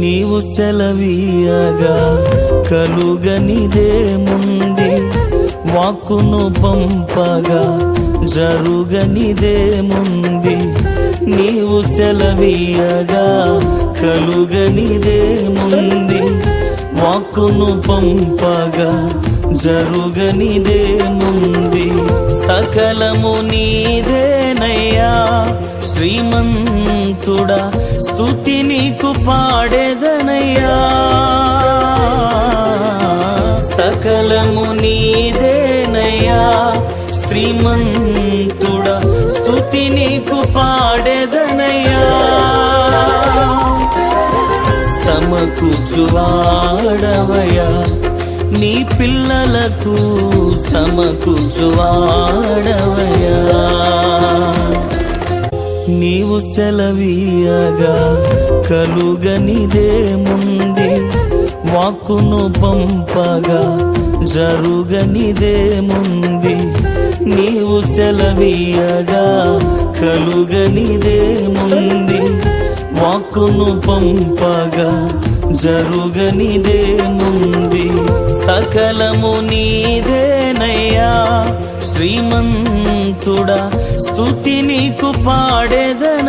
నీవు సెలవీయగా కలుగనిదేముంది, వాక్కును పంపగా జరుగనిదేముంది. నీవు సెలవీయగా కలుగనిదేముంది, వాక్కును పంపగా జరుగనిదేముంది. సకలము నీదేనయ్యా శ్రీమంతుడా, స్తుతి నీకు పాడేదనయ్యా. సకలము నీదేనయ్యా శ్రీమంతుడా, స్తుతి నీకు పాడేదనయ్యా. సమకూర్చువాడవయ్యా నీ పిల్లలకు, సమకూర్చువాడవయ్యా. నీవు సెలవీయగా కలుగనిదేముంది, వాక్కును పంపగా జరుగనిదేముంది. నీవు సెలవీయగా కలుగనిదేముంది, వాక్కును పంపగా జరుగనిదేముంది. సకలము నీదేనయ్యా శ్రీమంతుడా, స్తుతి నీకు పాడేదన